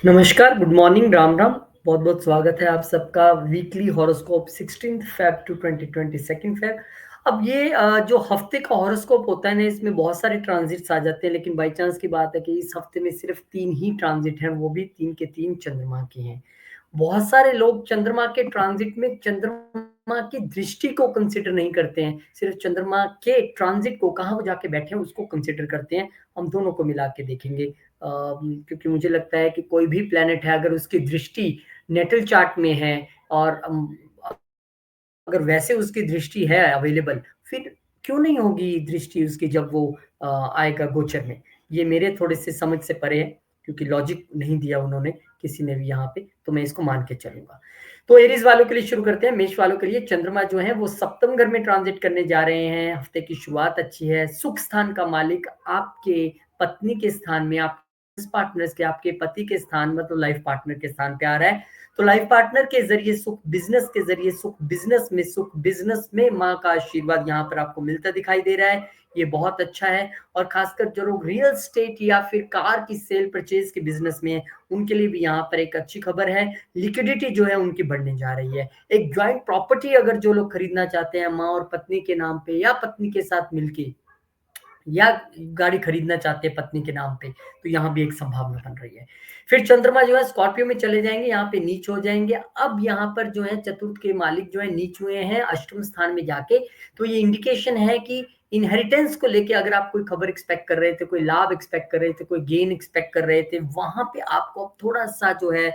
नमस्कार, good morning, Ram Ram. बहुत-बहुत स्वागत है आप सबका weekly horoscope 16th Feb to 22nd Feb. अब ये जो हफ्ते का हॉरोस्कोप होता है ना, इसमें बहुत सारे ट्रांज़िट्स आ जाते हैं, लेकिन बाय चांस की बात है कि इस हफ्ते में सिर्फ़ 3 ही ट्रांज़िट हैं, वो भी 3 के 3 चंद्रमा के हैं। बहुत सारे लोग चंद्रमा के ट्रांज़िट में चंद्रमा की दृष्टि को कंसीडर नहीं करते हैं, सिर्फ़ चंद्रमा के ट्रांज़िट को, कहाँ वो जाके बैठे हैं, उसको कंसीडर करते हैं। हम दोनों को मिला के देखेंगे। क्योंकि मुझे लगता है कि कोई भी प्लैनेट है अगर उसकी दृष्टि नेटल चार्ट में है और अगर वैसे उसकी दृष्टि है अवेलेबल, फिर क्यों नहीं होगी दृष्टि उसकी जब वो आएगा गोचर में। ये मेरे थोड़े से समझ से परे है, क्योंकि लॉजिक नहीं दिया उन्होंने किसी ने भी यहाँ पे, तो मैं इसको मान के चलूँगा। तो एरीज़ वालों के लिए शुरू करते हैं। मेष वालों के लिए चंद्रमा जो है वो सप्तम घर में ट्रांज़िट करने जा रहे हैं। हफ्ते की शुरुआत अच्छी है। सुख स्थान का मालिक आपके पत्नी के स्थान में, आप पार्टनर्स के, आपके पति के स्थान मतलब लाइफ पार्टनर के स्थान पे आ रहा है। तो लाइफ पार्टनर के ज़रिए सुख, बिज़नेस के ज़रिए सुख, बिज़नेस में सुख, बिज़नेस में माँ का आशीर्वाद यहाँ पर आपको मिलता दिखाई दे रहा है। ये बहुत अच्छा है और ख़ासकर जो लोग रियल एस्टेट या फिर कार की सेल परचेज़ के बिज़नेस में हैं, उनके लिए भी यहाँ पर एक अच्छी खबर है। लिक्विडिटी जो है उनकी बढ़ने जा रही है। एक जॉइंट प्रॉपर्टी अगर जो लोग खरीदना चाहते हैं माँ और पत्नी के नाम पे या पत्नी के साथ मिलके, या गाड़ी खरीदना चाहते हैं पत्नी के नाम पे, तो यहाँ भी एक संभावना बन रही है। फिर चंद्रमा जो है स्कॉर्पियो में चले जाएँगे, यहाँ पे नीच हो जाएँगे। अब यहाँ पर जो है चतुर्थ के मालिक जो है नीच हुए हैं अष्टम स्थान में जाके, तो ये इंडिकेशन है कि इनहेरिटेंस को लेके अगर आप कोई खबर एक्सपेक्ट कर रहे थे, कोई लाभ एक्सपेक्ट कर रहे थे, कोई गेन एक्सपेक्ट कर रहे थे, वहाँ पे आपको अब थोड़ा-सा जो है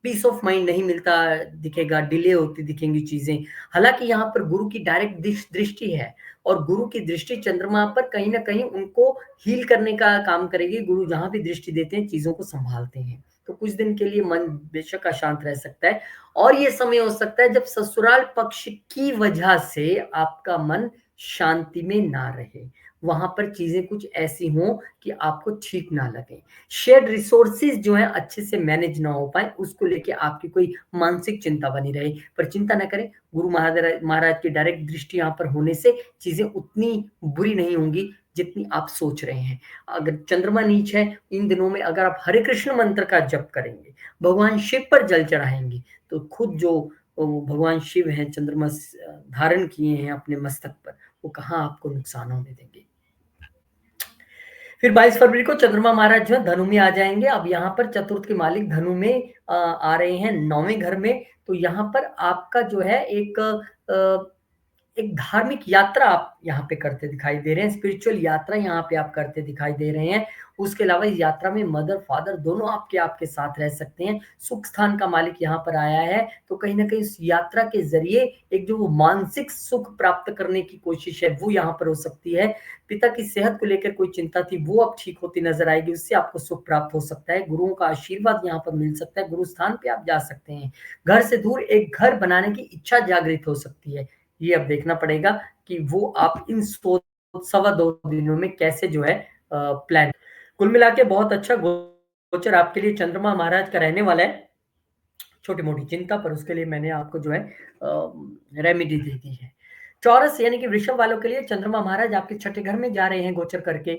पीस ऑफ माइंड नहीं मिलता दिखेगा, डिले होती दिखेंगी चीज़ें। हालाँकि यहाँ पर गुरु की डायरेक्ट दृष्टि है और गुरु की दृष्टि चंद्रमा पर कहीं न कहीं उनको हील करने का काम करेगी। गुरु जहाँ भी दृष्टि देते हैं, चीज़ों को सँभालते हैं। तो कुछ दिन के लिए मन बेशक अशांत रह सकता है और ये समय हो सकता है जब ससुराल पक्ष की वजह से आपका मन शांति में ना रहे। वहाँ पर चीज़ें कुछ ऐसी हों कि आपको ठीक ना लगें। शेयर्ड रिसोर्सेज़ जो हैं अच्छे से मैनेज ना हो पाएँ, उसको लेके आपकी कोई मानसिक चिंता बनी रहे। पर चिंता ना करें, गुरु महाराज की डायरेक्ट दृष्टि यहाँ पर होने से चीज़ें उतनी बुरी नहीं होंगी जितनी आप सोच रहे हैं। अगर चंद्रमा नीच है, इन दिनों में अगर आप हरे कृष्ण मंत्र का जप करेंगे, भगवान शिव पर जल चढ़ाएँगे, तो खुद जो भगवान शिव हैं चंद्रमा धारण किए हैं अपने मस्तक पर, वो कहाँ आपको नुकसान होने देंगे। फिर 22 फरवरी को चंद्रमा महाराज जो है धनु में आ जाएँगे। अब यहाँ पर चतुर्थ के मालिक धनु में आ रहे हैं 9वें घर में, तो यहाँ पर आपका जो है एक धार्मिक यात्रा आप यहाँ पे करते दिखाई दे रहे हैं, स्पिरिचुअल यात्रा यहाँ पे आप करते दिखाई दे रहे हैं। उसके अलावा इस यात्रा में मदर, फादर दोनों आपके साथ रह सकते हैं। सुख स्थान का मालिक यहाँ पर आया है, तो कहीं न कहीं इस यात्रा के ज़रिए एक जो वो मानसिक सुख प्राप्त करने की कोशिश है, वो यहाँ पर हो सकती है। पिता की सेहत को लेकर कोई चिंता थी, वो अब ठीक होती नज़र आएगी, उससे आपको सुख प्राप्त हो सकता है। गुरुओं का आशीर्वाद यहाँ पर मिल सकता है, गुरु स्थान पे आप जा सकते हैं। घर से दूर एक घर बनाने की इच्छा जागृत हो सकती है। ये अब देखना पड़ेगा कि वो आप इन सवा 2 दिनों में कैसे जो है प्लान। कुल मिला के बहुत अच्छा गोचर आपके लिए चंद्रमा महाराज का रहने वाला है। छोटी-मोटी चिंता पर उसके लिए मैंने आपको जो है रेमेडी दे दी है। चौरस यानी कि वृषभ वालों के लिए चंद्रमा महाराज आपके छठे घर में जा रहे हैं गोचर करके।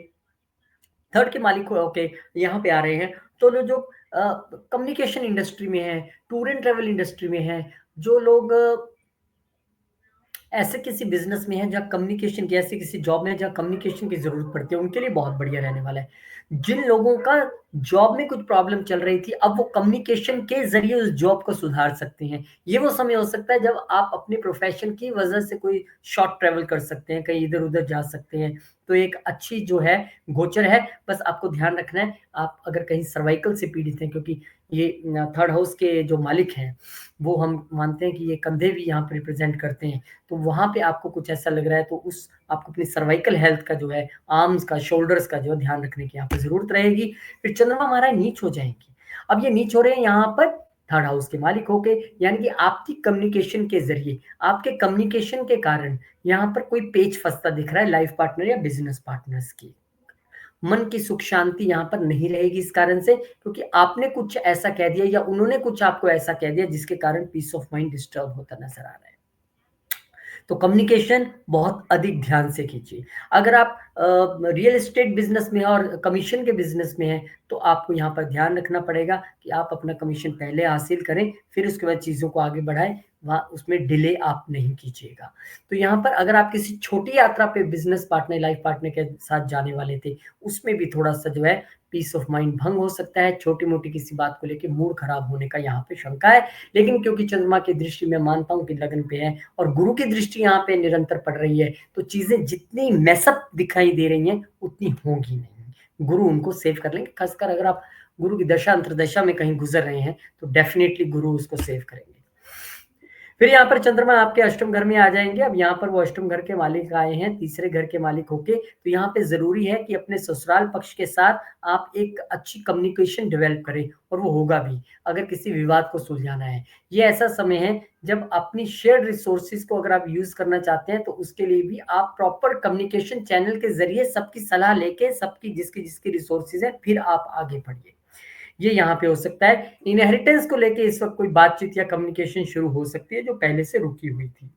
थर्ड के मालिक होके यहाँ पे आ रहे हैं। तो जो कम्युनिकेशन इंडस्ट्री में है, टूर एंड ट्रैवल इंडस्ट्री में है, जो लोग ऐसे किसी बिज़नेस में है जहाँ कम्युनिकेशन की, ऐसी किसी जॉब में है जहाँ कम्युनिकेशन की ज़रूरत पड़ती है, उनके लिए बहुत बढ़िया रहने वाला है। जिन लोगों का जॉब में कुछ प्रॉब्लम चल रही थी, अब वो कम्युनिकेशन के ज़रिए उस जॉब को सुधार सकते हैं। ये वो समय हो सकता है जब आप अपने प्रोफ़ेशन की वज़ह से कोई शॉर्ट ट्रैवल कर सकते हैं, कहीं इधर-उधर जा सकते हैं। तो एक अच्छी जो है गोचर है, बस आपको ध्यान रखना है, आप अगर कहीं सर्वाइकल से पीड़ित हैं क्योंकि ये थर्ड हाउस के जो मालिक हैं, वो हम मानते हैं कि ये कंधे भी यहाँ पे रिप्रेज़ेंट करते हैं। तो वहाँ पे आपको कुछ ऐसा लग रहा है तो उस आपको अपनी सर्वाइकल हेल्थ का जो है, आर्म्स का, शोल्डर्स का जो है ध्यान रखने की यहाँ पे ज़रूरत रहेगी। फिर चंद्रमा महाराज नीच हो जाएँगे। अब ये नीच हो रहे हैं यहाँ पर थर्ड हाउस के मालिक होके, यानी कि आपकी कम्युनिकेशन के ज़रिए, आपके कम्युनिकेशन के कारण यहाँ पर कोई पेच फँसता दिख रहा है लाइफ पार्टनर या बिज़नेस पार्टनर्स की। मन की सुख शांति यहाँ पर नहीं रहेगी इस कारण से, क्योंकि आपने कुछ ऐसा कह दिया या उन्होंने कुछ आपको ऐसा कह दिया जिसके कारण पीस ऑफ माइंड डिस्टर्ब होता नज़र आ रहा है। तो कम्युनिकेशन बहुत अधिक ध्यान से कीजिए। अगर आप रियल एस्टेट बिज़नेस में हैं और कमीशन के बिज़नेस में हैं, तो आपको यहाँ पर ध्यान रखना पड़ेगा कि आप अपना कमीशन पहले हासिल करें, फिर उसके बाद चीज़ों को आगे बढ़ाएँ, वहाँ उसमें डिले आप नहीं कीजिएगा। तो यहाँ पर अगर आप किसी छोटी यात्रा पे बिज़नेस पार्टनर, लाइफ़ पार्टनर के साथ जाने वाले थे, उसमें भी थोड़ा-सा जो है पीस ऑफ माइंड भंग हो सकता है, छोटी-मोटी किसी बात को लेके मूड खराब होने का यहाँ पे शंका है। लेकिन क्योंकि चंद्रमा की दृष्टि मैं मानता हूँ कि लगन पे है और गुरु की दृष्टि यहाँ पे निरंतर पड़ रही है, तो चीज़ें जितनी मेसअप दिखाई दे रही हैं, उतनी होंगी नहीं। गुरु उनको सेव कर लेंगे, खासकर अगर आप गुरु की दशा अंतर्दशा में कहीं गुजर रहे हैं, तो डेफ़िनेटली गुरु उसको सेव करेंगे। फिर यहाँ पर चंद्रमा आपके अष्टम घर में आ जाएँगे। अब यहाँ पर वो अष्टम घर के मालिक आए हैं, तीसरे घर के मालिक होके, तो यहाँ पे ज़रूरी है कि अपने ससुराल पक्ष के साथ आप एक अच्छी कम्युनिकेशन डेवलप करें और वो होगा भी, अगर किसी विवाद को सुलझाना है। ये ऐसा समय है जब अपनी शेयर्ड रिसोर्सेज़ को अगर आप यूज़ करना चाहते हैं, तो उसके लिए भी आप प्रॉपर कम्युनिकेशन चैनल के ज़रिए सबकी सलाह लेके, सबकी जिसकी रिसोर्सेज़ है, फिर आप आगे बढ़िए। ये यहाँ पे हो सकता है। इनहेरिटेंस को लेके इस वक़्त कोई बातचीत या कम्युनिकेशन शुरू हो सकती है जो पहले से रुकी हुई थी।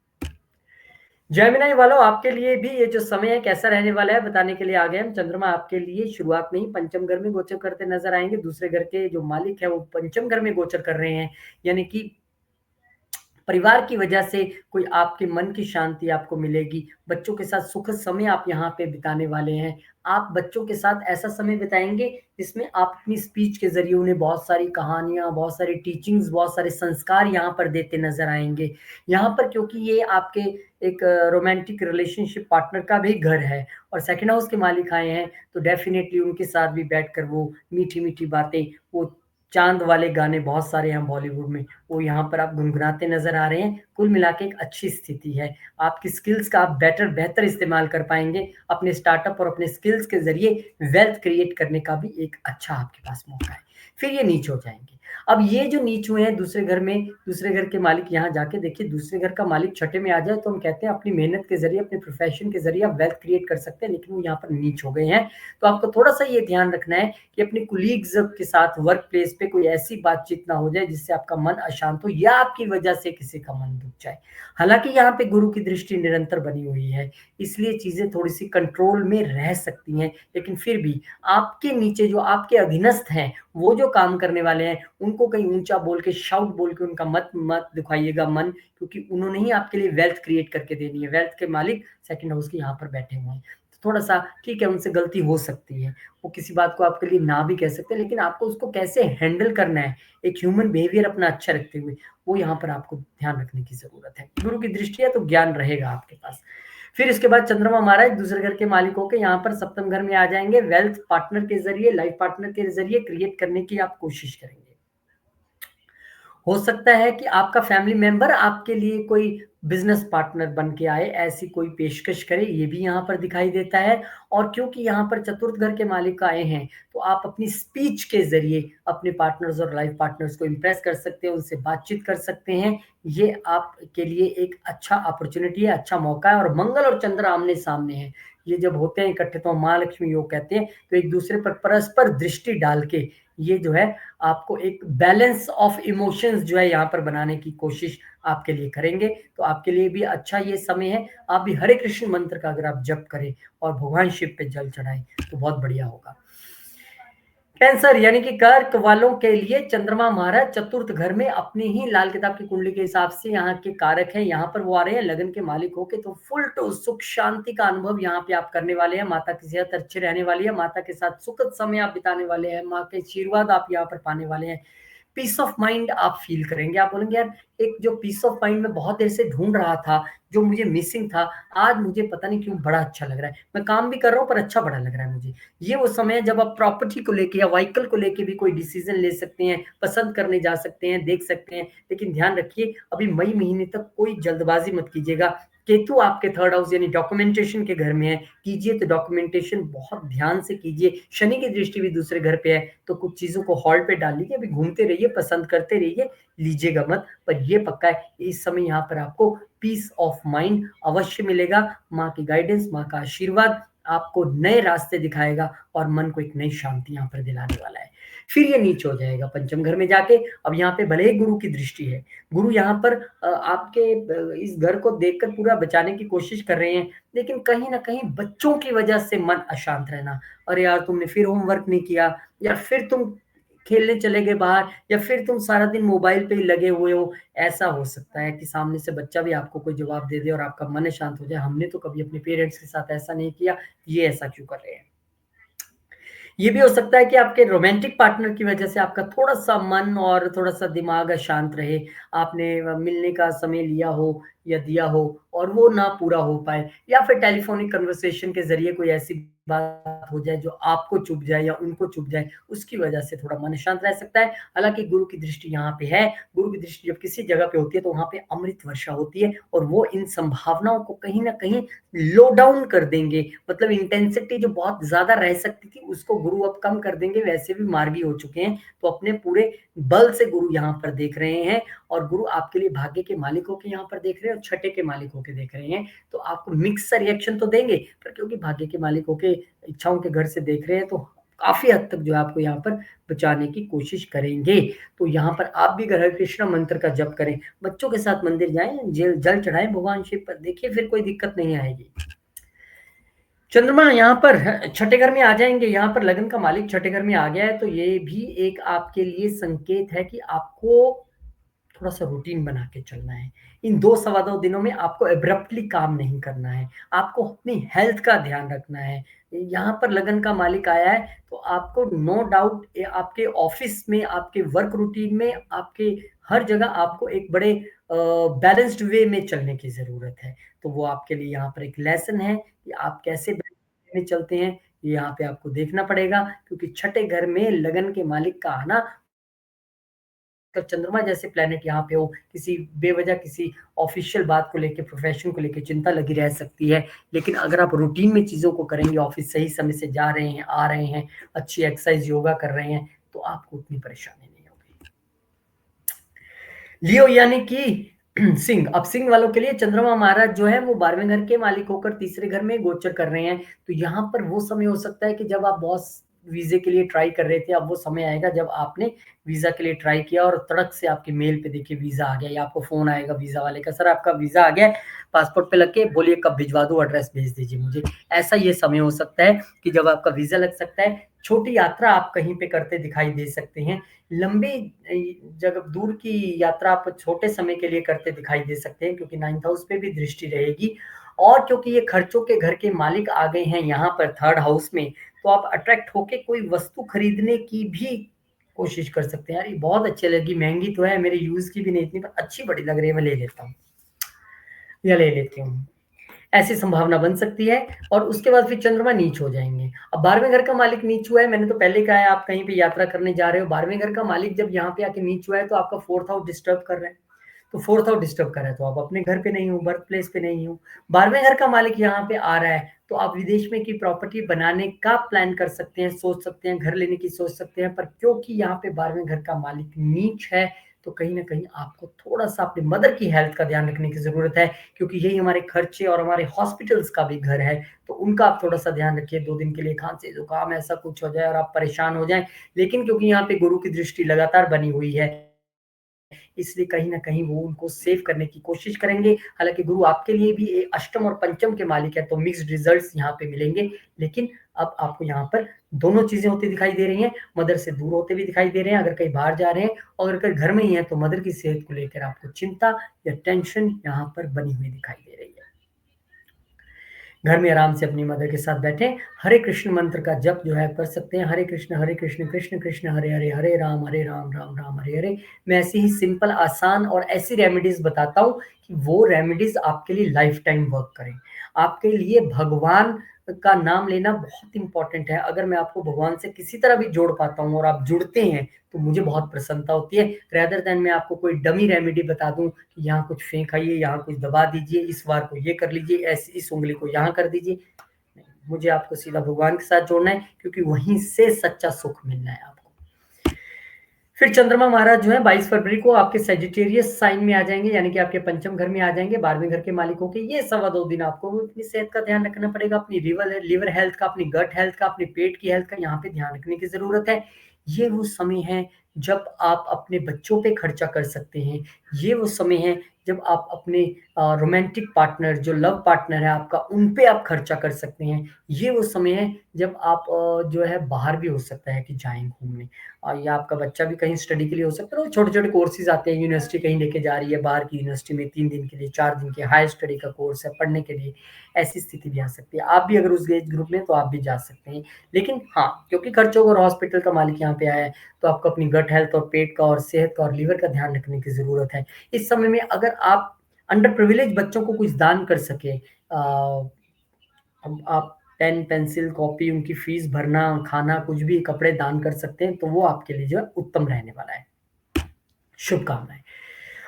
जेमिनी वालों आपके लिए भी ये जो समय है कैसा रहने वाला है बताने के लिए आ गए हम। चंद्रमा आपके लिए शुरुआत में ही पंचम घर में गोचर करते नज़र आएँगे। दूसरे घर के जो मालिक हैं वो पंचम घर में गोचर कर रहे हैं। यानी कि परिवार की वजह से कोई आपके मन की शांति आपको मिलेगी। बच्चों के साथ सुखद समय आप यहाँ पे बिताने वाले हैं। आप बच्चों के साथ ऐसा समय बिताएँगे जिसमें आप अपनी स्पीच के ज़रिए उन्हें बहुत सारी कहानियाँ, बहुत सारी टीचिंग्स, बहुत सारे संस्कार यहाँ पर देते नज़र आएँगे। यहाँ पर क्योंकि ये आपके एक रोमांटिक रिलेशनशिप पार्टनर का भी घर है और सेकंड हाउस के मालिक आए हैं, तो डेफ़िनेटली उनके साथ भी बैठकर वो मीठी-मीठी बातें, वो चाँद वाले गाने बहुत सारे हैं बॉलीवुड में, वो यहाँ पर आप गुनगुनाते नज़र आ रहे हैं। कुल मिला के एक अच्छी स्थिति है। आपकी स्किल्स का आप बेहतर इस्तेमाल कर पाएँगे। अपने स्टार्टअप और अपने स्किल्स के ज़रिए वेल्थ क्रिएट करने का भी एक अच्छा आपके पास मौका है। फिर ये नीच हो जाएँगे। अब ये जो नीच हुए हैं दूसरे घर में, दूसरे घर के मालिक यहाँ जाके देखिए दूसरे घर का मालिक छठे में आ जाए तो हम कहते हैं अपनी मेहनत के ज़रिए, अपने प्रोफ़ेशन के ज़रिए आप वेल्थ क्रिएट कर सकते हैं, लेकिन वो यहाँ पर नीच हो गए हैं। तो आपको थोड़ा-सा ये ध्यान रखना है कि अपने कोलीग्स के साथ वर्क प्लेस पे कोई ऐसी बातचीत ना हो जाए जिससे आपका मन अशांत हो या आपकी वजह से किसी का मन दुख जाए। हालाँकि यहाँ पे गुरु की दृष्टि निरंतर बनी हुई है, इसलिए चीज़ें थोड़ी-सी कंट्रोल में रह सकती हैं, लेकिन फिर भी आपके नीचे जो आपके अधीनस्थ हैं, वो जो काम करने वाले हैं, उनको कहीं ऊँचा बोल के, शाउट बोल के उनका मत मत दुखाइएगा मन, क्योंकि उन्होंने ही आपके लिए वेल्थ क्रिएट करके देनी है। वेल्थ के मालिक सेकंड हाउस के यहाँ पर बैठे हुए हैं। थोड़ा-सा ठीक है, उनसे गलती हो सकती है। वो किसी बात को आपके लिए ना भी कह सकते हैं, लेकिन आपको उसको कैसे हैंडल करना है, एक ह्यूमन बिहेवियर अपना अच्छा रखते हुए, वो यहाँ पर आपको ध्यान रखने की ज़रूरत है। गुरु की दृष्टि है तो ज्ञान रहेगा आपके पास। फिर इसके बाद चंद्रमा महाराज दूसरे घर के मालिक होके यहाँ पर सप्तम घर में आ जाएँगे। वेल्थ पार्टनर के ज़रिए, लाइफ पार्टनर के ज़रिए क्रिएट करने की आप कोशिश करेंगे। हो सकता है कि आपका फैमिली मेंबर आपके लिए कोई बिज़नेस पार्टनर बन के आए, ऐसी कोई पेशकश करे, ये भी यहाँ पर दिखाई देता है। और क्योंकि यहाँ पर चतुर्थ घर के मालिक आए हैं, तो आप अपनी स्पीच के ज़रिए अपने पार्टनर्स और लाइफ पार्टनर्स को इम्प्रेस कर सकते हैं, उनसे बातचीत कर सकते हैं। ये आपके लिए एक अच्छा अपॉर्च्युनिटी है, अच्छा मौका है और मंगल और चंद्र आमने-सामने हैं। ये जब होते हैं इकट्ठे तो महालक्ष्मी योग कहते हैं, तो एक-दूसरे पर परस्पर दृष्टि डाल के ये जो है आपको एक बैलेंस ऑफ इमोशंस जो है यहाँ पर बनाने की कोशिश आपके लिए करेंगे, तो आपके लिए भी अच्छा ये समय है। आप भी हरे कृष्ण मंत्र का अगर आप जप करें और भगवान शिव पे जल चढ़ाएँ, तो बहुत बढ़िया होगा। कैंसर यानी कि कर्क वालों के लिए चंद्रमा महाराज चतुर्थ घर में अपनी ही लाल किताब की कुंडली के हिसाब से यहाँ के कारक हैं, यहाँ पर वो आ रहे हैं लगन के मालिक होके, तो फुल टू सुख शांति का अनुभव यहाँ पे आप करने वाले हैं। माता की सेहत अच्छी रहने वाली है, माता के साथ सुखद समय आप बिताने वाले हैं, माँ के आशीर्वाद आप यहाँ पर पाने वाले हैं। पीस ऑफ माइंड आप फ़ील करेंगे। आप बोलेंगे यार एक जो पीस ऑफ माइंड मैं बहुत देर से ढूँढ रहा था, जो मुझे मिसिंग था, आज मुझे पता नहीं क्यों बड़ा अच्छा लग रहा है। मैं काम भी कर रहा हूँ पर अच्छा बड़ा लग रहा है मुझे। ये वो समय है जब आप प्रॉपर्टी को लेके या व्हीकल को लेके भी कोई डिसीज़न ले सकते हैं, पसंद करने जा सकते हैं, देख सकते हैं। लेकिन ध्यान रखिए अभी मई महीने तक कोई जल्दबाज़ी मत कीजिएगा। केतु आपके थर्ड हाउस यानी डॉक्यूमेंटेशन के घर में है, कीजिए तो डॉक्यूमेंटेशन बहुत ध्यान से कीजिए। शनि की दृष्टि भी दूसरे घर पे है, तो कुछ चीज़ों को हॉल्ट पे डाल लीजिए, अभी घूमते रहिए, पसंद करते रहिए, लीजिएगा मत। पर ये पक्का है इस समय यहाँ पर आपको पीस ऑफ माइंड अवश्य मिलेगा। माँ की गाइडेंस, माँ का आशीर्वाद आपको नए रास्ते दिखाएगा और मन को एक नई शांति यहाँ पर दिलाने वाला है। फिर ये नीच हो जाएगा पंचम घर में जाके। अब यहाँ पे भले ही गुरु की दृष्टि है, गुरु यहाँ पर आपके इस घर को देखकर पूरा बचाने की कोशिश कर रहे हैं, लेकिन कहीं न कहीं बच्चों की वजह से मन अशांत रहना। अरे यार, तुमने फिर होमवर्क नहीं किया, या फिर तुम खेलने चले गए बाहर, या फिर तुम सारा दिन मोबाइल पे ही लगे हुए हो। ऐसा हो सकता है कि सामने से बच्चा भी आपको कोई जवाब दे दे और आपका मन शांत हो जाए, हमने तो कभी अपने पेरेंट्स के साथ ऐसा नहीं किया, ये ऐसा क्यों कर रहे हैं। ये भी हो सकता है कि आपके रोमांटिक पार्टनर की वजह से आपका थोड़ा-सा मन और थोड़ा-सा दिमाग अशांत रहे। आपने मिलने का समय लिया हो या दिया हो और वो ना पूरा हो पाए, या फिर टेलीफ़ोनिक कन्वर्सेशन के ज़रिए कोई ऐसी बात हो जाए जो आपको चुभ जाए या उनको चुभ जाए, उसकी वजह से थोड़ा मन अशांत रह सकता है। हालाँकि गुरु की दृष्टि यहाँ पे है, गुरु की दृष्टि जब किसी जगह पे होती है तो वहाँ पे अमृत वर्षा होती है, और वो इन संभावनाओं को कहीं न कहीं लो डाउन कर देंगे। मतलब इंटेंसिटी जो बहुत ज़्यादा रह सकती थी, उसको गुरु अब कम कर देंगे। वैसे भी मार्गी हो चुके हैं, तो अपने पूरे बल से गुरु यहाँ पर देख रहे हैं, और गुरु आपके लिए भाग्य के मालिक होके यहाँ पर देख रहे हैं और छठे के मालिक होके देख रहे हैं। तो आपको मिक्स सा रिएक्शन तो देंगे, पर क्योंकि भाग्य के मालिक होके इच्छाओं के घर से देख रहे हैं, तो काफ़ी हद तक जो है आपको यहाँ पर बचाने की कोशिश करेंगे। तो यहाँ पर आप भी हरे कृष्णा मंत्र का जप करें, बच्चों के साथ मंदिर जाएँ, जल चढ़ाएँ भगवान शिव पर, देखिए फिर कोई दिक्कत नहीं आएगी। चंद्रमा यहाँ पर छठे घर में आ जाएँगे, यहाँ पर लगन का मालिक छठे घर में आ गया है, तो ये भी एक आपके लिए संकेत है कि आपको थोड़ा-सा रूटीन बना के चलना है। इन 2 सवा 2 दिनों में आपको एब्रप्टली काम नहीं करना है, आपको अपनी हेल्थ का ध्यान रखना है। यहाँ पर लगन का मालिक आया है, तो आपको नो डाउट आपके ऑफ़िस में, आपके वर्क रूटीन में, आपके हर जगह आपको एक बड़े बैलेंस्ड वे में चलने की ज़रूरत है। तो वो आपके लिए यहाँ पर एक लेसन है कि आप कैसे बैलेंस्ड वे में चलते हैं, ये यहाँ पे आपको देखना पड़ेगा, क्योंकि छठे घर में लगन के मालिक का आना, अगर चंद्रमा जैसे प्लैनेट यहाँ पे हो, किसी बेवजह किसी ऑफ़िशियल बात को लेके, प्रोफ़ेशन को लेके चिंता लगी रह सकती है। लेकिन अगर आप रूटीन में चीज़ों को करेंगे, ऑफ़िस सही समय से जा रहे हैं, आ रहे हैं, अच्छी एक्सरसाइज़, योगा कर रहे हैं, तो आपको उतनी परेशानी नहीं होगी। लियो यानी कि सिंह, अब सिंह वालों के लिए चंद्रमा महाराज जो है वो 12वें घर के मालिक होकर तीसरे घर में गोचर कर रहे हैं। तो यहाँ पर वो समय हो सकता है कि जब आप बॉस वीज़े के लिए ट्राई कर रहे थे, अब वो समय आएगा जब आपने वीज़ा के लिए ट्राई किया और तड़क से आपके मेल पे देखिए वीज़ा आ गया, या आपको फ़ोन आएगा वीज़ा वाले का, सर आपका वीज़ा आ गया है, पासपोर्ट पे लग के बोलिए कब भिजवा दूँ, एड्रेस भेज दीजिए मुझे। ऐसा ये समय हो सकता है कि जब आपका वीज़ा लग सकता है, छोटी यात्रा आप कहीं पे करते दिखाई दे सकते हैं। लंबी जगह दूर की यात्रा आप छोटे समय के लिए करते दिखाई दे सकते हैं, क्योंकि 9th हाउस पे भी दृष्टि रहेगी, और क्योंकि ये खर्चों के घर के मालिक आ गए हैं यहाँ पर 3rd हाउस में, तो आप अट्रैक्ट होके कोई वस्तु खरीदने की भी कोशिश कर सकते हैं। यार ये बहुत अच्छी लगी, महँगी तो है, मेरे यूज़ की भी नहीं इतनी, पर अच्छी बड़ी लग रही है, मैं ले लेता हूँ, या ले लेती हूँ। ऐसी संभावना बन सकती है, और उसके बाद फिर चंद्रमा नीच हो जाएँगे। अब 12वें घर का मालिक नीच हुआ है, मैंने तो पहले कहा है, आप कहीं पे यात्रा करने जा रहे हो, 12वें घर का मालिक जब यहाँ पे आके नीच हुआ है, तो आपका 4th हाउस डिस्टर्ब कर रहा है। तो 4th हाउस डिस्टर्ब कर रहा है, तो आप अपने घर पे नहीं हो, बर्थ प्लेस पे नहीं हो। 12वें घर का मालिक यहाँ पे आ रहा है, तो आप विदेश में की प्रॉपर्टी बनाने का प्लान कर सकते हैं, सोच सकते हैं, घर लेने की सोच सकते हैं, पर क्योंकि यहाँ पे 12वें घर का मालिक नीच है, तो कहीं न कहीं आपको थोड़ा-सा अपनी मदर की हेल्थ का ध्यान रखने की ज़रूरत है, क्योंकि यही हमारे खर्चे और हमारे हॉस्पिटल्स का भी घर है। तो उनका आप थोड़ा-सा ध्यान रखिए, 2 दिन के लिए खाँसी-जुकाम ऐसा कुछ हो जाए और आप परेशान हो जाएँ। लेकिन क्योंकि यहाँ पे गुरु की दृष्टि लगातार बनी हुई है, इसलिए कहीं न कहीं वो उनको सेव करने की कोशिश करेंगे। हालाँकि गुरु आपके लिए भी अष्टम और पंचम के मालिक हैं, तो मिक्स्ड रिज़ल्ट्स यहाँ पे मिलेंगे। लेकिन अब आपको यहाँ पर दोनों चीज़ें होती दिखाई दे रही हैं, मदर से दूर होते भी दिखाई दे रहे हैं, अगर कहीं बाहर जा रहे हैं, और अगर घर में ही हैं, तो मदर की सेहत को लेकर आपको चिंता या टेंशन यहाँ पर बनी हुई दिखाई दे रही है। घर में आराम से अपनी मदर के साथ बैठें, हरे कृष्ण मंत्र का जप जो है कर सकते हैं, हरे कृष्ण, कृष्ण कृष्ण, हरे हरे, हरे राम, राम राम, हरे हरे। मैं ऐसी ही सिंपल, आसान और ऐसी रेमेडीज़ बताता हूँ कि वो रेमेडीज़ आपके लिए लाइफ़ टाइम वर्क करें। आपके लिए भगवान का नाम लेना बहुत इम्पोर्टेंट है। अगर मैं आपको भगवान से किसी तरह भी जोड़ पाता हूँ और आप जुड़ते हैं, तो मुझे बहुत प्रसन्नता होती है, रेदर देन मैं आपको कोई डमी रेमेडी बता दूँ कि यहाँ कुछ फेंक आइए, यहाँ कुछ दबा दीजिए, इस वार को ये कर लीजिए, ऐसे इस उँगली को यहाँ कर दीजिए। नहीं, मुझे आपको सीधा भगवान के साथ जोड़ना है, क्योंकि वहीं से सच्चा सुख मिलना है आपको। फिर चंद्रमा महाराज जो है 22 फरवरी को आपके सजिटेरियस साइन में आ जाएँगे, यानी कि आपके पंचम घर में आ जाएँगे, 12वें घर के मालिक होके। ये सवा 2 दिन आपको अपनी सेहत का ध्यान रखना पड़ेगा, अपनी लिवर हेल्थ का, अपनी गट हेल्थ का, अपने पेट की हेल्थ का यहाँ पे ध्यान रखने की ज़रूरत है। ये वो समय है जब आप अपने बच्चों पे खर्चा कर सकते हैं। ये वो समय है जब आप अपने रोमांटिक पार्टनर जो लव पार्टनर है आपका, उन पे आप खर्चा कर सकते हैं। ये वो समय है जब आप जो है बाहर भी हो सकता है कि जाएँ घूमने, या आपका बच्चा भी कहीं स्टडी के लिए हो सकता है। और छोटे-छोटे कोर्सेज़ आते हैं, यूनिवर्सिटी कहीं लेके जा रही है, बाहर की यूनिवर्सिटी में 3 दिन के लिए, 4 दिन के हायर स्टडी का कोर्स है पढ़ने के लिए, ऐसी स्थिति भी आ सकती है। आप भी अगर उस एज ग्रुप में, तो आप भी जा सकते हैं। लेकिन हाँ, क्योंकि खर्चों का और हॉस्पिटल का मालिक यहाँ पे आया है, तो आपको अपनी गट हेल्थ और पेट का और सेहत का और लीवर का ध्यान रखने की ज़रूरत है। इस समय में अगर आप अंडर प्रिविलेज बच्चों को कुछ दान कर सकें, अब आप पेन, पेंसिल, कॉपी, उनकी फीस भरना, खाना, कुछ भी कपड़े दान कर सकते हैं, तो वो आपके लिए जो है उत्तम रहने वाला है। शुभकामनाएँ।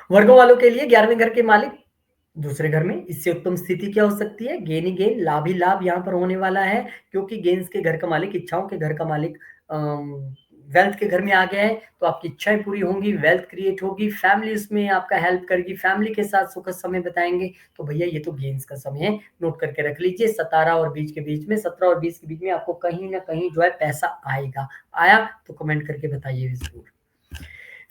वर्गों वालों के लिए 11वें घर के मालिक दूसरे घर में, इससे उत्तम स्थिति क्या हो सकती है? गेन ही गेन, लाभ ही लाभ यहाँ पर होने वाला है, क्योंकि गेन्स के घर का मालिक, इच्छाओं के घर का मालिक वेल्थ के घर में आ गया है, तो आपकी इच्छाएँ पूरी होंगी, वेल्थ क्रिएट होगी, फैमिली उसमें आपका हेल्प करेगी, फैमिली के साथ सुखद समय बिताएँगे, तो भैया ये तो गेन्स का समय है, नोट करके रख लीजिए। 17 और 20 के बीच में, 17 और 20 के बीच में आपको कहीं न कहीं जो है पैसा आएगा। आया तो कमेंट करके बताइए ज़रूर।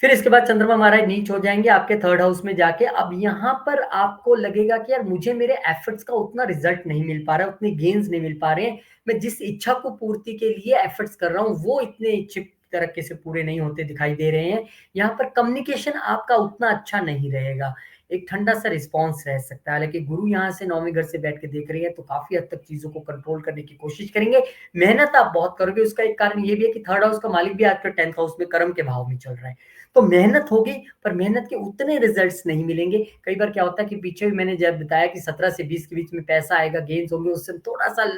फिर इसके बाद चंद्रमा महाराज नीच हो जाएँगे आपके 3rd हाउस में जाके। अब यहाँ पर आपको लगेगा कि यार मुझे मेरे एफर्ट्स का उतना रिज़ल्ट नहीं मिल पा रहा है, उतने गेन्स नहीं मिल पा रहे हैं। मैं जिस इच्छा को पूर्ति के लिए एफर्ट्स कर रहा हूँ, वो इतने इच्छित तरीके से पूरे नहीं होते दिखाई दे रहे हैं। यहाँ पर कम्युनिकेशन आपका उतना अच्छा नहीं रहेगा। एक ठंडा-सा रिस्पॉन्स रह सकता है। हालाँकि गुरु यहाँ से 9वें घर से बैठ के देख रही है, तो काफ़ी हद तक चीज़ों को कंट्रोल करने की कोशिश करेंगे। मेहनत आप बहुत करोगे, उसका एक कारण ये भी है कि 3rd हाउस का मालिक भी आपका 10th हाउस में कर्म के भाव में चल रहा है। तो मेहनत होगी, पर मेहनत के उतने रिजल्ट्स नहीं मिलेंगे। कई बार क्या होता है कि पीछे भी मैंने जब बताया कि 17 से 20 के बीच में पैसा आएगा, गेन्स होंगे, उससे थोड़ा-सा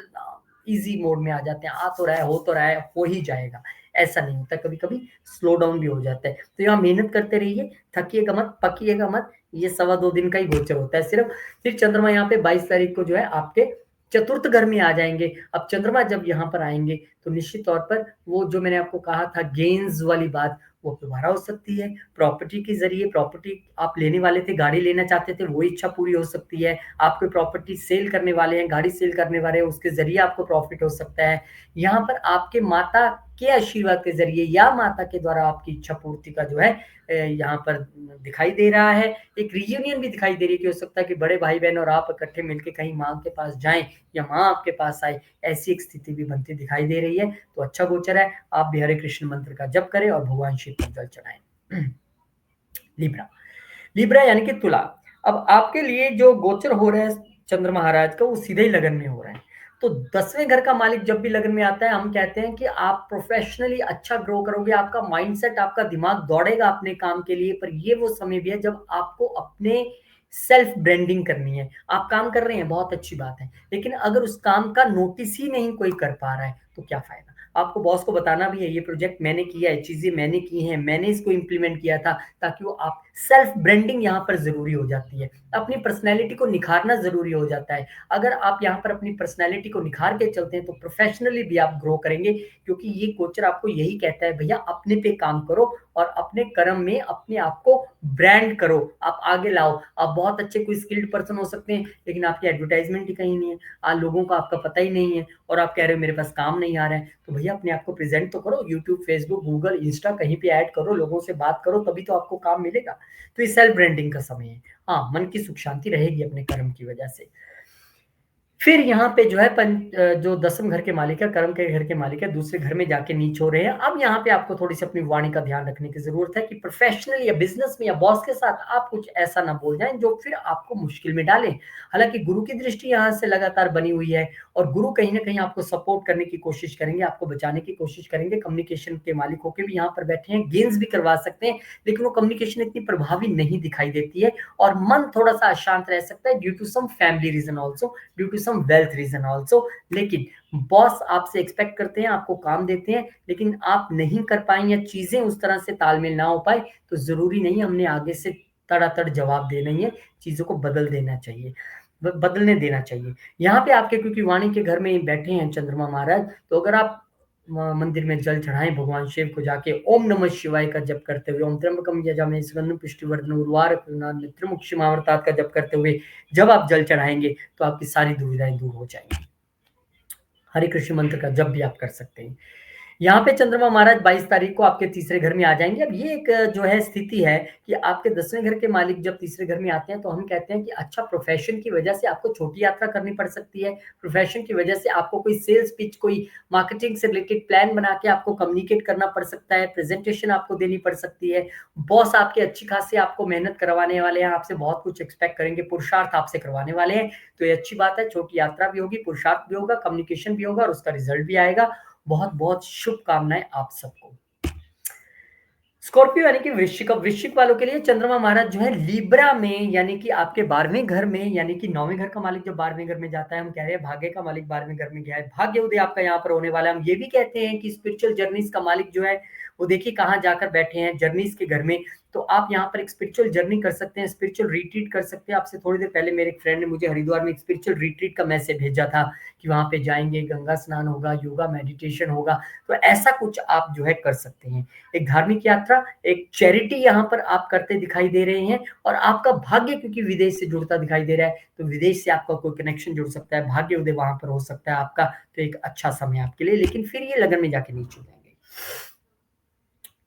ईज़ी मोड में आ जाते हैं। आ तो रहा है, हो तो रहा है, हो ही जाएगा। ऐसा नहीं होता, कभी-कभी स्लो डाउन भी हो जाता है। तो यहाँ मेहनत करते रहिए, थकिएगा मत, पकिएगा मत। ये सवा 2 दिन का ही गोचर होता है सिर्फ़। फिर चंद्रमा यहाँ पे 22 तारीख को जो है आपके चतुर्थ घर में आ जाएँगे। अब चंद्रमा जब यहाँ पर आएँगे, तो निश्चित तौर पर वो जो मैंने आपको कहा था गेन्स वाली बात, वो दोबारा हो सकती है। प्रॉपर्टी के ज़रिए, प्रॉपर्टी आप लेने वाले थे, गाड़ी लेना चाहते थे, वो इच्छा पूरी हो सकती है। आप कोई प्रॉपर्टी सेल करने वाले हैं, गाड़ी सेल करने वाले हैं, उसके ज़रिए आपको प्रॉफ़िट हो सकता है। यहाँ पर आपके माता के आशीर्वाद के ज़रिए या माता के द्वारा आपकी इच्छा पूर्ति का जो है यहाँ पर दिखाई दे रहा है। एक रियूनियन भी दिखाई दे रही है कि हो सकता है कि बड़े भाई-बहन और आप इकट्ठे मिलके कहीं माँ के पास जाएँ या माँ आपके पास आए, ऐसी एक स्थिति भी बनती दिखाई दे रही है। तो अच्छा गोचर है, आप भी हरे कृष्ण मंत्र का जप करें और भगवान शिव को जल चढ़ाएँ। लिब्रा, लिब्रा यानी कि तुला। अब आपके लिए जो गोचर हो रहा है चंद्र महाराज का, वो सीधे ही लगन में हो रहा है। तो 10वें घर का मालिक जब भी लगन में आता है, हम कहते हैं कि आप प्रोफेशनली अच्छा ग्रो करोगे, आपका माइंडसेट, आपका दिमाग दौड़ेगा अपने काम के लिए। पर ये वो समय भी है जब आपको अपने सेल्फ ब्रांडिंग करनी है। आप काम कर रहे हैं, बहुत अच्छी बात है, लेकिन अगर उस काम का नोटिस ही नहीं कोई कर पा रहा है, तो क्या फ़ायदा? आपको बॉस को बताना भी है, ये प्रोजेक्ट मैंने किया है, चीज़ें मैंने की हैं, मैंने इसको इम्प्लीमेंट किया था, ताकि वो आप सेल्फ ब्रांडिंग यहाँ पर ज़रूरी हो जाती है। अपनी पर्सनैलिटी को निखारना ज़रूरी हो जाता है। अगर आप यहाँ पर अपनी पर्सनैलिटी को निखार के चलते हैं, तो प्रोफ़ेशनली भी आप ग्रो करेंगे, क्योंकि ये गोचर आपको यही कहता है, भैया अपने पे काम करो और अपने कर्म में अपने आप को ब्रांड करो, आप आगे लाओ। आप बहुत अच्छे कोई स्किल्ड पर्सन हो सकते हैं, लेकिन आपकी एडवर्टाइज़मेंट ही कहीं नहीं है। लोगों को आपका पता ही नहीं है और आप कह रहे हो मेरे पास काम नहीं आ रहा है, तो भैया अपने आप को प्रेज़ेंट तो करो, यूट्यूब, फेसबुक, गूगल, इंस्टा कहीं पे ऐड करो, लोगों से बात करो, तभी तो आपको काम मिलेगा। तो ये सेल्फ ब्रांडिंग का समय है। हाँ, मन की सुख शांति रहेगी अपने कर्म की वजह से। फिर यहाँ पे जो है जो 10वें घर के मालिक है, कर्म के घर के मालिक है, दूसरे घर में जाके नीच हो रहे हैं। अब यहाँ पे आपको थोड़ी-सी अपनी वाणी का ध्यान रखने की ज़रूरत है कि प्रोफ़ेशनल या बिज़नेस में या बॉस के साथ आप कुछ ऐसा ना बोल जाएँ जो फिर आपको मुश्किल में डाले। हालाँकि गुरु की दृष्टि यहाँ से लगातार बनी हुई है और गुरु कहीं न कहीं आपको सपोर्ट करने की कोशिश करेंगे, आपको बचाने की कोशिश करेंगे। कम्युनिकेशन के मालिक होके भी यहाँ पर बैठे हैं, गेन्स भी करवा सकते हैं, लेकिन वो कम्युनिकेशन इतनी प्रभावी नहीं दिखाई देती है और मन थोड़ा-सा अशांत रह सकता है due to some family reason also, due to some wealth reason also. लेकिन बॉस आपसे एक्सपेक्ट करते हैं, आपको काम देते हैं, लेकिन आप नहीं कर पाएँ या चीज़ें उस तरह से तालमेल ना हो पाए, तो ज़रूरी नहीं हमने आगे से तड़ातड़ जवाब देना ही है, चीज़ों को बदल देना चाहिए, बदलने देना चाहिए। यहाँ पे आपके क्योंकि वाणी के घर में बैठे हैं चंद्रमा महाराज, तो अगर आप मंदिर में जल चढ़ाएँ भगवान शिव को जाके ओम नमः शिवाय का जप करते हुए, ओम त्र्यंबकम यजामहे सुगंधिं पुष्टिवर्धनम् उर्वारुकमिव बन्धनान् मृत्युमुक्षीयमामृतात् का जप करते हुए जब आप जल चढ़ाएँगे, तो आपकी सारी दुविधाएँ दूर हो जाएँगी। हरे कृष्ण मंत्र का जप भी आप कर सकते हैं। यहाँ पे चंद्रमा महाराज 22 तारीख को आपके तीसरे घर में आ जाएँगे। अब ये एक जो है स्थिति है कि आपके 10वें घर के मालिक जब तीसरे घर में आते हैं, तो हम कहते हैं कि अच्छा प्रोफ़ेशन की वजह से आपको छोटी यात्रा करनी पड़ सकती है। प्रोफ़ेशन की वजह से आपको कोई सेल्स पिच, कोई मार्केटिंग से रिलेटेड प्लान बना के आपको कम्युनिकेट करना पड़ सकता है, प्रेज़ेंटेशन आपको देनी पड़ सकती है। बॉस आपके अच्छी खासी आपको मेहनत करवाने वाले हैं, आपसे बहुत कुछ एक्सपेक्ट करेंगे, पुरुषार्थ आपसे करवाने वाले हैं। तो ये अच्छी बात है, छोटी यात्रा भी होगी, पुरुषार्थ भी होगा, कम्युनिकेशन भी होगा और उसका रिज़ल्ट भी आएगा। बहुत-बहुत शुभकामनाएँ आप सबको। स्कॉर्पियो यानी कि वृश्चिक, अब वृश्चिक वालों के लिए चंद्रमा महाराज जो है लिब्रा में यानी कि आपके 12वें घर में, यानी कि 9वें घर का मालिक जब 12वें घर में जाता है, हम कह रहे हैं भाग्य का मालिक 12वें घर में गया है, भाग्य उदय आपका यहाँ पर होने वाला है। हम ये भी कहते हैं कि स्पिरिचुअल जर्नीज का मालिक जो है वो देखिए कहाँ जाकर बैठे हैं, जर्नीज के घर में। तो आप यहाँ पर एक स्पिरिचुअल जर्नी कर सकते हैं, स्पिरिचुअल रिट्रीट कर सकते हैं। आपसे थोड़ी देर पहले मेरे एक फ्रेंड ने मुझे हरिद्वार में एक स्पिरिचुअल रिट्रीट का मैसेज भेजा था कि वहाँ पे जाएंगे, गंगा स्नान होगा, योगा मेडिटेशन होगा। तो ऐसा कुछ आप जो है कर सकते हैं। एक धार्मिक यात्रा, एक चैरिटी यहाँ पर आप करते दिखाई दे रहे हैं और आपका भाग्य क्योंकि विदेश से जुड़ता दिखाई दे रहा है, तो विदेश से आपका कोई कनेक्शन जुड़ सकता है, भाग्य उदय वहां पर हो सकता है आपका। तो एक अच्छा समय आपके लिए, लेकिन फिर ये लगन में जाके नीचे हो जाएंगे।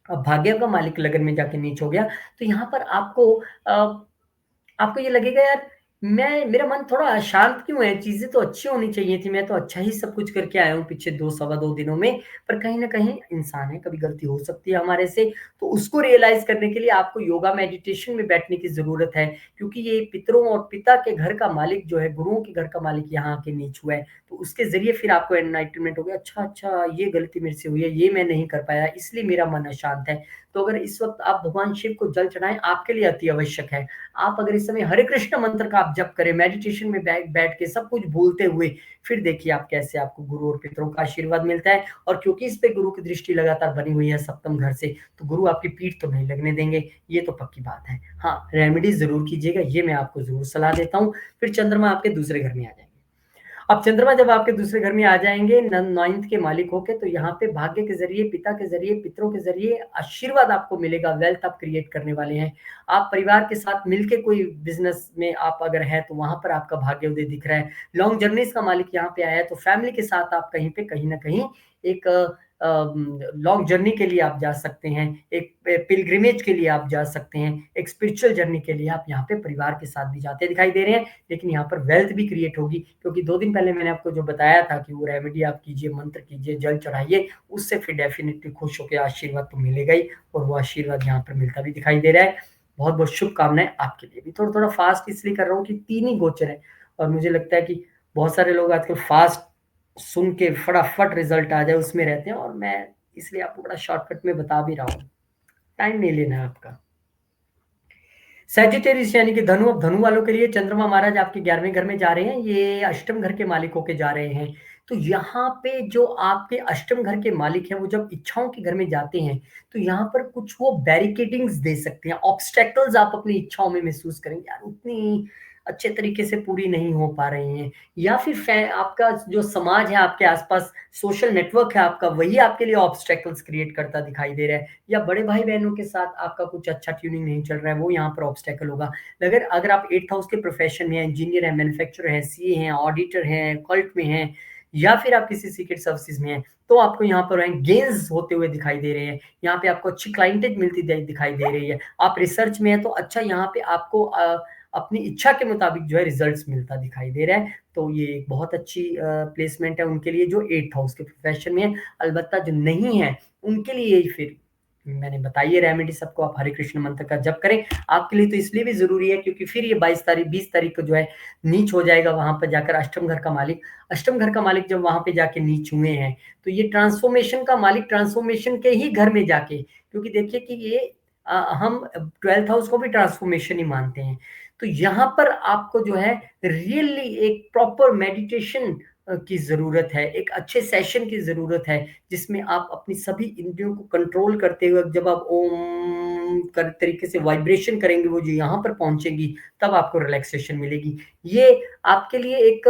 अब भाग्य का मालिक लगन में जाके नीच हो गया, तो यहाँ पर आपको ये लगेगा यार मैं मेरा मन थोड़ा अशांत क्यों है, चीज़ें तो अच्छी होनी चाहिए थी, मैं तो अच्छा ही सब कुछ करके आया हूँ पिछले 2 सवा 2 दिनों में। पर कहीं न कहीं इंसान है, कभी गलती हो सकती है हमारे से, तो उसको रियलाइज़ करने के लिए आपको योगा मेडिटेशन में बैठने की ज़रूरत है। क्योंकि ये पितरों और पिता के घर का मालिक जो है, गुरुओं के घर का मालिक यहाँ आके नीच हुआ है, तो उसके ज़रिए फिर आपको एनलाइटनमेंट हो गया, अच्छा, ये गलती मेरे से हुई है, ये मैं नहीं कर पाया, इसलिए मेरा मन अशांत है। तो अगर इस वक़्त आप भगवान शिव को जल चढ़ाएँ, आपके लिए अति आवश्यक है। आप अगर इस समय हरे कृष्ण मंत्र का आप जप करें, मेडिटेशन में बैठ बैठ के सब कुछ भूलते हुए, फिर देखिए आप कैसे आपको गुरु और पितरों का आशीर्वाद मिलता है। और क्योंकि इस पे गुरु की दृष्टि लगातार बनी हुई है सप्तम घर से, तो गुरु आपकी पीठ तो नहीं लगने देंगे, ये तो पक्की बात है। हाँ, रेमेडी ज़रूर कीजिएगा, ये मैं आपको ज़रूर सलाह देता हूँ। फिर चंद्रमा आपके दूसरे घर में आ जाएँगे। अब चंद्रमा जब आपके दूसरे घर में आ जाएँगे 9th के मालिक होके, तो यहाँ पे भाग्य के ज़रिए, पिता के ज़रिए, पितरों के ज़रिए आशीर्वाद आपको मिलेगा, वेल्थ आप क्रिएट करने वाले हैं। आप परिवार के साथ मिलके कोई बिज़नेस में आप अगर हैं, तो वहाँ पर आपका भाग्य उदय दिख रहा है। लॉन्ग जर्नीज़ का मालिक यहाँ पे आया है, तो फैमिली के साथ आप कहीं पे कहीं न कहीं एक लॉन्ग जर्नी के लिए आप जा सकते हैं, एक पिलग्रिमेज के लिए आप जा सकते हैं, एक स्पिरिचुअल जर्नी के लिए आप यहाँ पे परिवार के साथ भी जाते दिखाई दे रहे हैं। लेकिन यहाँ पर वेल्थ भी क्रिएट होगी, क्योंकि 2 दिन पहले मैंने आपको जो बताया था कि वो रेमेडी आप कीजिए, मंत्र कीजिए, जल चढ़ाइए, उससे फिर डेफ़िनिटली खुश होके आशीर्वाद तो मिलेगा ही और वो आशीर्वाद यहाँ पर मिलता भी दिखाई दे रहा है। बहुत-बहुत शुभकामनाएँ आपके लिए भी। थोड़ा-थोड़ा फ़ास्ट इसलिए कर रहा हूँ कि 3 ही गोचर हैं और मुझे लगता है कि बहुत सारे लोग आजकल फ़ास्ट सुन के फटाफट रिज़ल्ट आ जाए उसमें रहते हैं और मैं इसलिए आपको बड़ा शॉर्टकट में बता भी रहा हूँ। टाइम नहीं लेना है आपका। सैजिटेरियस यानी कि धनु, अब धनु वालों के लिए चंद्रमा महाराज आपके 11वें घर में जा रहे हैं, ये अष्टम घर के मालिक होके जा रहे हैं। तो यहाँ पे जो आपके अष्टम घर के मालिक हैं, वो जब इच्छाओं के घर में जाते हैं, तो यहाँ पर कुछ वो बैरिकेडिंग्स दे सकते हैं, ऑब्स्टैकल्स आप अपनी इच्छाओं में महसूस करेंगे, यार उतनी अच्छे तरीके से पूरी नहीं हो पा रही हैं। या फिर आपका जो समाज है, आपके आस-पास सोशल नेटवर्क है आपका, वही आपके लिए ऑब्स्टैकल्स क्रिएट करता दिखाई दे रहा है। या बड़े भाई-बहनों के साथ आपका कुछ अच्छा ट्यूनिंग नहीं चल रहा है, वो यहाँ पर ऑब्स्टैकल होगा। अगर अगर आप 8th हाउस के प्रोफ़ेशन में हैं, इंजीनियर हैं, मैन्युफैक्चरर हैं, सीए हैं, ऑडिटर हैं, कल्ट में हैं या फिर आप किसी सीक्रेट सर्विसेज़ में हैं, तो आपको यहाँ पर रैंक गेन्स होते हुए दिखाई दे रहे हैं। यहाँ पे आपको अच्छी क्लाइंटेज मिलती दिखाई दे रही है। आप रिसर्च में हैं, तो अच्छा यहाँ पे आपको अपनी इच्छा के मुताबिक जो है रिज़ल्ट्स मिलता दिखाई दे रहा है। तो ये एक बहुत अच्छी प्लेसमेंट है उनके लिए जो 8th हाउस के प्रोफ़ेशन में है। अलबत्ता जो नहीं है, उनके लिए यही फिर मैंने बताई है रेमेडी सबको, आप हरे कृष्ण मंत्र का जप करें। आपके लिए तो इसलिए भी ज़रूरी है क्योंकि फिर ये 20 तारीख को जो है नीच हो जाएगा वहाँ पर जाकर अष्टम घर का मालिक। अष्टम घर का मालिक जब वहाँ पे जाके नीच हुए हैं, तो ये ट्रांसफ़ॉर्मेशन का मालिक ट्रांसफ़ॉर्मेशन के ही घर में जाके, क्योंकि देखिए कि ये हम 12th हाउस को भी ट्रांसफ़ॉर्मेशन ही मानते हैं। तो यहाँ पर आपको जो है रियली एक प्रॉपर मेडिटेशन की ज़रूरत है, एक अच्छे सेशन की ज़रूरत है, जिसमें आप अपनी सभी इंद्रियों को कंट्रोल करते हुए जब आप ओम कर तरीके से वाइब्रेशन करेंगे, वो जो यहाँ पर पहुँचेगी, तब आपको रिलैक्सेशन मिलेगी। ये आपके लिए एक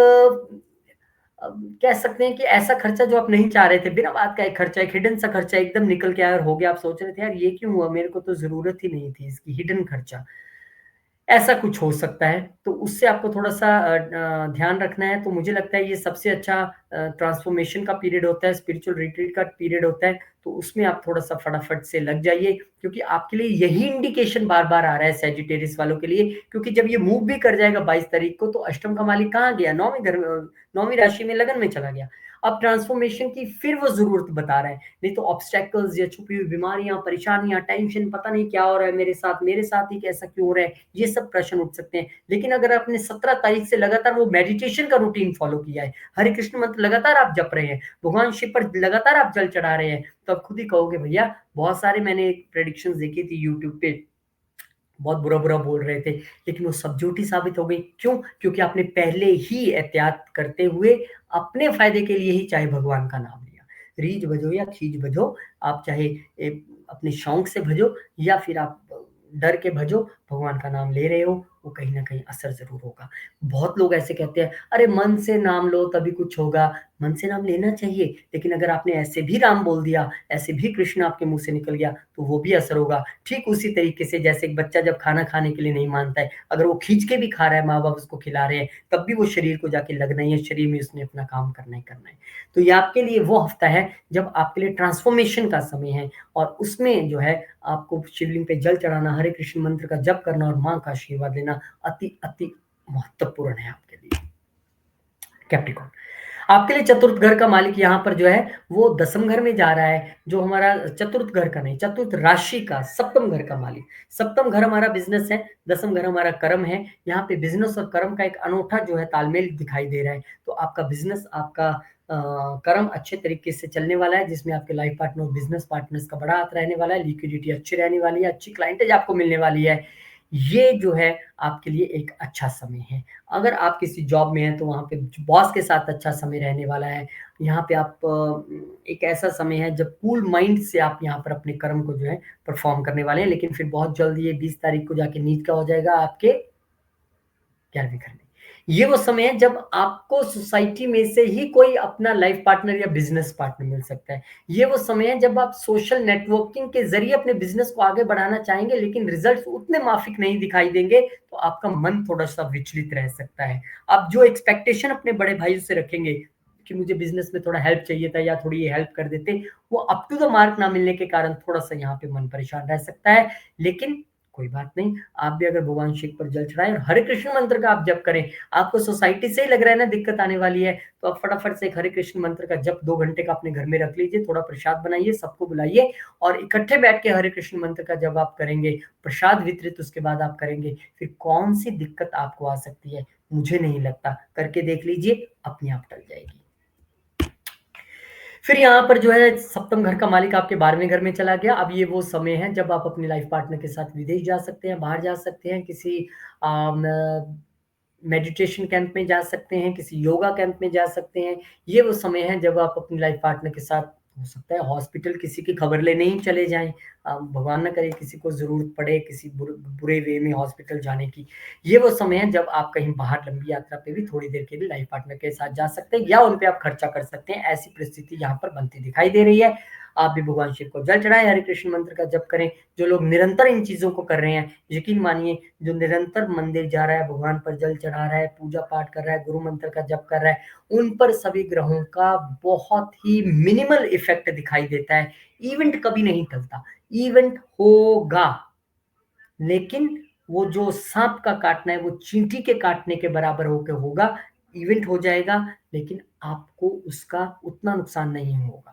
कह सकते हैं कि ऐसा खर्चा जो आप नहीं चाह रहे थे, बिना बात का एक खर्चा, एक हिडन सा खर्चा एकदम निकल के आया और हो गया, आप सोच रहे थे यार ये क्यों हुआ? मेरे को तो ज़रूरत ही नहीं थी इसकी, हिडन खर्चा। ऐसा कुछ हो सकता है, तो उससे आपको थोड़ा-सा ध्यान रखना है। तो मुझे लगता है ये सबसे अच्छा ट्रांसफ़ॉर्मेशन का पीरियड होता है, स्पिरिचुअल रिट्रीट का पीरियड होता है, तो उसमें आप थोड़ा-सा फटाफट से लग जाइए, क्योंकि आपके लिए यही इंडिकेशन बार-बार आ रहा है सैजिटेरियस वालों के लिए, क्योंकि जब ये मूव भी कर जाएगा 22 तारीख को, तो अष्टम का मालिक कहाँ गया? 9वें घर में 9वीं राशि में लगन में चला गया। अब ट्रांसफ़ॉर्मेशन की फिर वो ज़रूरत बता रहा है, नहीं तो ऑब्स्टैकल्स या छुपी हुई बीमारियाँ, परेशानियाँ, टेंशन, पता नहीं क्या हो रहा है मेरे साथ ही कैसा क्यों हो रहा है? ये सब प्रश्न उठ सकते हैं। लेकिन अगर आपने 17 तारीख से लगातार वो मेडिटेशन का रूटीन फॉलो किया है, हरे कृष्ण मंत्र लगातार आप जप रहे हैं, भगवान शिव पर लगातार आप जल चढ़ा रहे हैं, तो आप खुद ही कहोगे भैया बहुत सारे मैंने प्रेडिक्शंस देखी थी यूट्यूब पे, बहुत बुरा-बुरा बोल रहे थे, लेकिन वो सब झूठी साबित हो गई। क्यों? क्योंकि आपने पहले ही एहतियात करते हुए अपने फ़ायदे के लिए ही चाहे भगवान का नाम लिया। रीछ बजो या खींच बजो, आप चाहे अपने शौक से भजो या फिर आप डर के भजो, भगवान का नाम ले रहे हो, वो कहीं न कहीं असर ज़रूर होगा। बहुत लोग ऐसे कहते हैं, "अरे! मन से नाम लो तभी कुछ होगा।" मन से नाम लेना चाहिए, लेकिन अगर आपने ऐसे भी राम बोल दिया, ऐसे भी कृष्ण आपके मुँह से निकल गया, तो वो भी असर होगा। ठीक उसी तरीके से जैसे एक बच्चा जब खाना खाने के लिए नहीं मानता है, अगर वो खींच के भी खा रहा है, माँ-बाप उसको खिला रहे हैं, तब भी वो शरीर को जाके लगना ही है, शरीर में उसने अपना काम करना ही करना है। तो ये आपके लिए वो हफ्ता है, जब आपके लिए ट्रांसफ़ॉर्मेशन का समय है और उसमें जो है आपको शिवलिंग पे जल चढ़ाना, हरे कृष्ण मंत्र का जप करना और माँ का आशीर्वाद लेना अति महत्वपूर्ण है आपके लिए। कैप्रिकॉर्न, आपके लिए चतुर्थ घर का मालिक यहाँ पर जो है वो दसम घर में जा रहा है, जो हमारा चतुर्थ घर का नहीं, चतुर्थ राशि का सप्तम घर का मालिक। सप्तम घर हमारा बिज़नेस है, दसम घर हमारा कर्म है। यहाँ पे बिज़नेस और कर्म का एक अनोखा जो है तालमेल दिखाई दे रहा है। तो आपका बिज़नेस, आपका कर्म अच्छे तरीके से चलने वाला है, जिसमें आपके लाइफ पार्टनर और बिज़नेस पार्टनर्स का बड़ा हाथ रहने वाला है, लिक्विडिटी अच्छी रहने वाली है, अच्छी क्लाइंटेज आपको मिलने वाली है। ये जो है आपके लिए एक अच्छा समय है। अगर आप किसी जॉब में हैं तो वहाँ पे बॉस के साथ अच्छा समय रहने वाला है। यहाँ पे आप एक ऐसा समय है जब कूल माइंड से आप यहाँ पर अपने कर्म को जो है परफ़ॉर्म करने वाले हैं, लेकिन फिर बहुत जल्द ये 20 तारीख को जाके नीच का हो जाएगा आपके 11वें घर में। ये वो समय है जब आपको सोसाइटी में से ही कोई अपना लाइफ पार्टनर या बिज़नेस पार्टनर मिल सकता है। ये वो समय है जब आप सोशल नेटवर्किंग के ज़रिए अपने बिज़नेस को आगे बढ़ाना चाहेंगे, लेकिन रिज़ल्ट्स उतने माफ़िक नहीं दिखाई देंगे, तो आपका मन थोड़ा-सा विचलित रह सकता है। आप जो एक्सपेक्टेशन अपने बड़े भाइयों से रखेंगे कि मुझे बिज़नेस में थोड़ा हेल्प चाहिए था या थोड़ी ये हेल्प कर देते, वो अप टू द मार्क ना मिलने के कारण थोड़ा-सा यहाँ पे मन परेशान रह सकता है। लेकिन कोई बात नहीं, आप भी अगर भगवान शिव पर जल चढ़ाएँ और हरे कृष्ण मंत्र का आप जप करें, आपको सोसाइटी से ही लग रहा है ना दिक्कत आने वाली है, तो आप फटाफट से एक हरे कृष्ण मंत्र का जप 2 घंटे का अपने घर में रख लीजिए, थोड़ा प्रसाद बनाइए, सबको बुलाइए और इकट्ठे बैठ के हरे कृष्ण मंत्र का जब आप करेंगे, प्रसाद वितरित उसके बाद आप करेंगे, फिर कौन-सी दिक्कत आपको आ सकती है, मुझे नहीं लगता। करके देख लीजिए, अपने आप टल जाएगी। फिर यहाँ पर जो है सप्तम घर का मालिक आपके 12वें घर में चला गया। अब ये वो समय है जब आप अपने लाइफ पार्टनर के साथ विदेश जा सकते हैं, बाहर जा सकते हैं, किसी मेडिटेशन कैंप में जा सकते हैं, किसी योगा कैंप में जा सकते हैं। ये वो समय है जब आप अपनी लाइफ पार्टनर के साथ हो सकता है हॉस्पिटल किसी की खबर लेने ही चले जाएँ। भगवान ना करे किसी को ज़रूरत पड़े किसी बुरे वे में हॉस्पिटल जाने की। ये वो समय है जब आप कहीं बाहर लंबी यात्रा पे भी थोड़ी देर के लिए लाइफ पार्टनर के साथ जा सकते हैं या उन पे आप खर्चा कर सकते हैं। ऐसी परिस्थिति यहाँ पर बनती दिखाई दे रही है। आप भी भगवान शिव को जल चढ़ाएँ, हरे कृष्ण मंत्र का जप करें। जो लोग निरंतर इन चीज़ों को कर रहे हैं, यकीन मानिए जो निरंतर मंदिर जा रहा है, भगवान पर जल चढ़ा रहा है, पूजा-पाठ कर रहा है, गुरु मंत्र का जप कर रहा है, उन पर सभी ग्रहों का बहुत ही मिनिमल इफ़ेक्ट दिखाई देता है। इवेंट कभी नहीं टलता, इवेंट होगा, लेकिन वो जो साँप का काटना है, वो चींटी के काटने के बराबर होके होगा। इवेंट हो जाएगा, लेकिन आपको उसका उतना नुकसान नहीं होगा।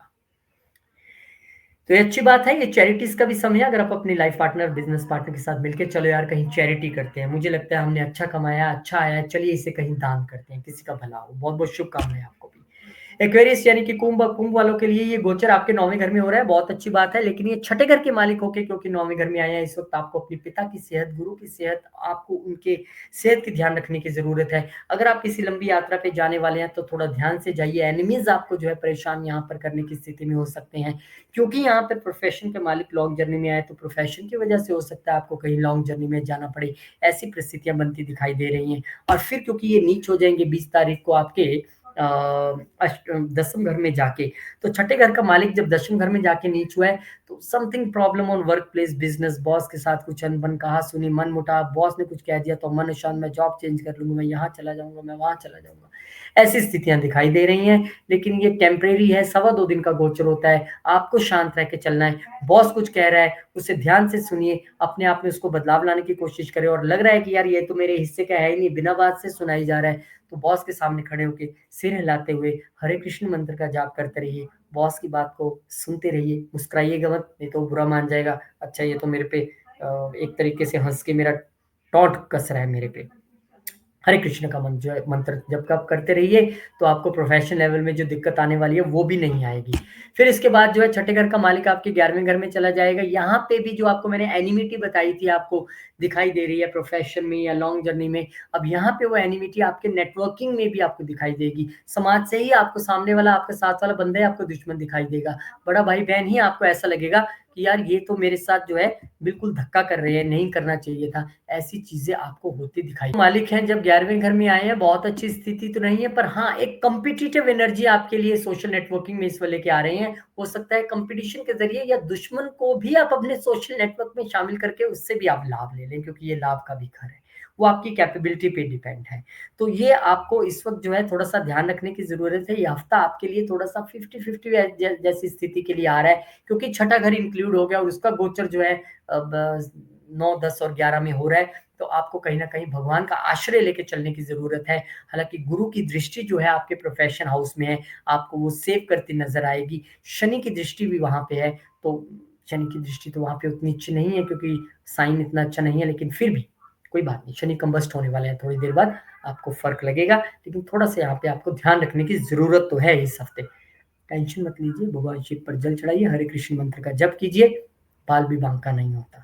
तो ये अच्छी बात है, ये चैरिटीज़ का भी समय है, अगर आप अपनी लाइफ़ पार्टनर, बिज़नेस पार्टनर के साथ मिलके चलो यार कहीं चैरिटी करते हैं। मुझे लगता है हमने अच्छा कमाया, अच्छा आया है, चलिए इसे कहीं दान करते हैं, किसी का भला हो। बहुत-बहुत शुभकामनाएँ आपको भी। एक्वेरियस यानी कि कुंभ कुंभ वालों के लिए ये गोचर आपके 9वें घर में हो रहा है, बहुत अच्छी बात है, लेकिन ये छठे घर के मालिक होके क्योंकि 9वें घर में आए हैं, इस वक़्त आपको अपने पिता की सेहत, गुरु की सेहत, आपको उनके सेहत की ध्यान रखने की ज़रूरत है। अगर आप किसी लंबी यात्रा पे जाने वाले हैं, तो थोड़ा ध्यान से जाइए, एनिमीज़ आपको जो है परेशान यहाँ पर करने की स्थिति में हो सकते हैं। क्योंकि यहाँ पे प्रोफ़ेशन के मालिक लॉन्ग जर्नी में आए, तो प्रोफ़ेशन की वजह से हो सकता है आपको कहीं लॉन्ग जर्नी में जाना पड़े, ऐसी परिस्थितियाँ बनती दिखाई दे रही हैं। और फिर क्योंकि ये नीच हो जाएँगे 20 तारीख को आपके दसम घर में जाके, तो छठे घर का मालिक जब दसम घर में जाके नीच हुआ है, तो something problem on work place business, boss के साथ कुछ अनबन, कहा सुनी, मन मुटाव, बॉस ने कुछ कह दिया तो मन शांत, मैं जॉब चेंज कर लूंगा, मैं यहाँ चला जाऊंगा, मैं वहां चला जाऊंगा, ऐसी स्थितियां दिखाई दे रही हैं। लेकिन ये टेम्परेरी है, 2.25 दिन का गोचर होता है। आपको शांत रह के चलना है। बॉस कुछ कह रहा है, उसे ध्यान से सुनिए, अपने आप में उसको बदलाव लाने की कोशिश करें, और लग रहा है कि यार ये तो मेरे हिस्से का है ही नहीं, बिना बात से सुनाई जा रहा है, तो बॉस के सामने खड़े होके सिर हिलाते हुए हरे कृष्ण मंत्र का जाप करते रहिए। बॉस की बात को सुनते रहिए, मुस्कुराइएगा मत, नहीं तो बुरा मान जाएगा। अच्छा, ये तो मेरे पे एक तरीके से हंस के मेरा टॉन्ट कस रहा है मेरे पे। हरे कृष्ण का मंत्र जब आप करते रहिए, तो आपको प्रोफेशनल लेवल में जो दिक्कत आने वाली है वो भी नहीं आएगी। फिर इसके बाद जो है छठे घर का मालिक आपके 11वें घर में चला जाएगा। यहाँ पे भी जो आपको मैंने एनिमिटी बताई थी, आपको दिखाई दे रही है प्रोफेशन में या लॉन्ग जर्नी में। अब यहाँ पे वो एनिमिटी आपके नेटवर्किंग में भी आपको दिखाई देगी। समाज से ही आपको सामने वाला, आपका साथ वाला बंदा ही आपको दुश्मन दिखाई देगा। बड़ा भाई बहन ही आपको ऐसा लगेगा कि यार ये तो मेरे साथ जो है बिल्कुल धक्का कर रहे हैं, नहीं करना चाहिए था। ऐसी चीजें आपको होती दिखाई। मालिक हैं जब 11वें घर में आए हैं, बहुत अच्छी स्थिति तो नहीं है, पर हाँ एक कॉम्पिटिटिव एनर्जी आपके लिए सोशल नेटवर्किंग में इस वाले के आ रहे हैं। हो सकता है कंपटीशन के जरिए या दुश्मन को भी आप अपने सोशल नेटवर्क में शामिल करके उससे भी आप लाभ ले लें, क्योंकि ये लाभ का भी घर है, वो आपकी कैपेबिलिटी पे डिपेंड है। तो ये आपको इस वक्त जो है थोड़ा सा ध्यान रखने की जरूरत है। ये हफ्ता आपके लिए थोड़ा सा 50-50 जैसी स्थिति के लिए आ रहा है, क्योंकि छठा घर इंक्लूड हो गया और उसका गोचर जो है अब 9, 10 और 11 में हो रहा है। तो आपको कहीं न कहीं भगवान का आश्रय लेके चलने की ज़रूरत है। हालाँकि गुरु की दृष्टि जो है आपके प्रोफ़ेशन हाउस में है, आपको वो सेव करती नज़र आएगी। शनि की दृष्टि भी वहाँ पे है, तो शनि की दृष्टि तो वहाँ पे उतनी अच्छी नहीं है, क्योंकि साइन इतना अच्छा नहीं है, लेकिन फिर भी कोई बात नहीं, शनि कंबस्ट होने वाले हैं थोड़ी देर बाद, आपको फ़र्क लगेगा। लेकिन थोड़ा-सा यहाँ पे आपको ध्यान रखने की ज़रूरत तो है इस हफ़्ते। टेंशन मत लीजिए, भगवान शिव पर जल चढ़ाइए, हरे कृष्ण मंत्र का जप कीजिए, बाल भी बांका नहीं होता।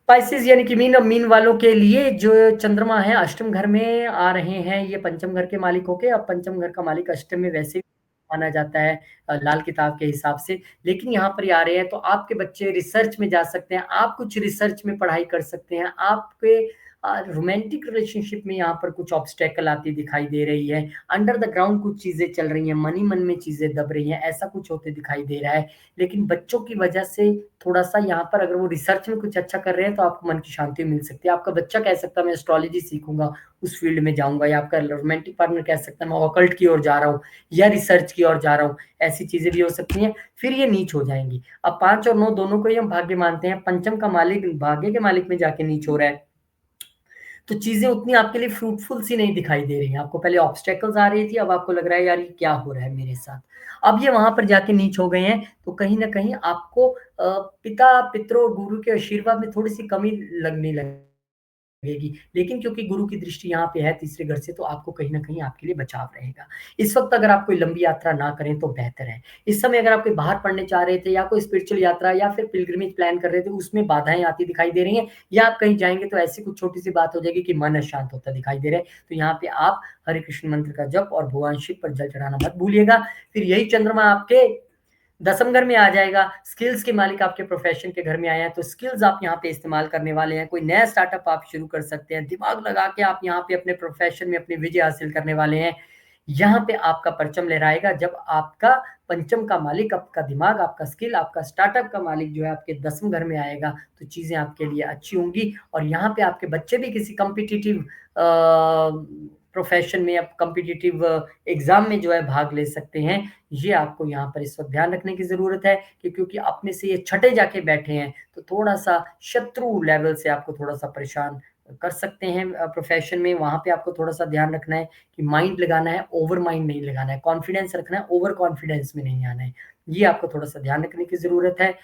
स्पाइसेस यानी कि मीन वालों के लिए जो चंद्रमा है अष्टम घर में आ रहे हैं, ये पंचम घर के मालिक होके, अब पंचम घर का मालिक अष्टम में वैसे भी माना जाता है लाल किताब के हिसाब से, लेकिन यहाँ पर ये आ रहे हैं तो आपके बच्चे रिसर्च में जा सकते हैं, आप कुछ रिसर्च में पढ़ाई कर सकते हैं, आपके रोमांटिक रिलेशनशिप में यहाँ पर कुछ ऑब्स्टेकल आती दिखाई दे रही है, अंडर द ग्राउंड कुछ चीजें चल रही हैं, मन में चीजें दब रही हैं, ऐसा कुछ होते दिखाई दे रहा है। लेकिन बच्चों की वजह से थोड़ा-सा यहाँ पर अगर वो रिसर्च में कुछ अच्छा कर रहे हैं, तो आपको मन की शांति मिल सकती है। आपका बच्चा कह सकता है मैं एस्ट्रोलॉजी सीखूँगा, उस फील्ड में जाऊँगा, या आपका रोमांटिक पार्टनर कह सकता है मैं ऑकल्ट की ओर जा रहा हूँ या रिसर्च की ओर जा रहा हूँ। ऐसी चीज़ें भी हो सकती हैं, फिर ये नीच हो जाएँगी। अब 5 और 9 दोनों को ही हम भाग्य मानते हैं, पंचम का मालिक भाग्य के मालिक में जाके नीच हो रहा है। तो चीज़ें उतनी आपके लिए फ्रूटफुल सी नहीं दिखाई दे रही हैं। आपको पहले ऑब्स्टेकल्स आ रही थी, अब आपको लग रहा है यार ये क्या हो रहा है मेरे साथ। अब ये वहाँ पर जाके नीच हो गए हैं, तो कहीं न कहीं आपको पिता, पितरों और गुरु के आशीर्वाद में थोड़ी-सी कमी लगने लगेगी। लेकिन क्योंकि गुरु की दृष्टि यहाँ पे है तीसरे घर से, तो आपको कहीं न कहीं आपके लिए बचाव रहेगा। इस वक़्त अगर आप कोई लंबी यात्रा ना करें तो बेहतर है। इस समय अगर आप कहीं बाहर पढ़ने चाह रहे थे या कोई स्पिरिचुअल यात्रा या फिर पिलग्रिमेज प्लान कर रहे थे, उसमें बाधाएँ आती दिखाई दे रही हैं, या आप कहीं जाएँगे तो ऐसी कुछ छोटी-सी बात हो जाएगी कि मन अशांत होता दिखाई दे रहा है। तो यहाँ पे आप हरे कृष्ण मंत्र का जप और भगवान शिव पर जल चढ़ाना मत भूलिएगा। फिर यही चंद्रमा आपके दसम घर में आ जाएगा, स्किल्स के मालिक आपके प्रोफ़ेशन के घर में आए हैं, तो स्किल्स आप यहाँ पे इस्तेमाल करने वाले हैं, कोई नया स्टार्टअप आप शुरू कर सकते हैं, दिमाग लगा के आप यहाँ पे अपने प्रोफ़ेशन में अपनी विजय हासिल करने वाले हैं। यहाँ पे आपका परचम लहराएगा जब आपका पंचम का मालिक, आपका दिमाग, आपका स्किल, आपका स्टार्टअप का मालिक जो है आपके दसम घर में आएगा, तो चीज़ें आपके लिए अच्छी होंगी और यहाँ पे आपके बच्चे भी किसी कॉम्पिटिटिव प्रोफ़ेशन में या कॉम्पिटिटिव एग्ज़ाम में जो है भाग ले सकते हैं। ये आपको यहाँ पर इस वक़्त ध्यान रखने की ज़रूरत है कि क्योंकि अपने से ये छठे जाके बैठे हैं, तो थोड़ा-सा शत्रु लेवल से आपको थोड़ा-सा परेशान कर सकते हैं प्रोफ़ेशन में। वहाँ पे आपको थोड़ा-सा ध्यान रखना है कि माइंड लगाना है, ओवर माइंड नहीं लगाना है, कॉन्फिडेंस रखना है, ओवर कॉन्फिडेंस में नहीं आना है। ये आपको थोड़ा-सा ध्यान रखने की ज़रूरत है।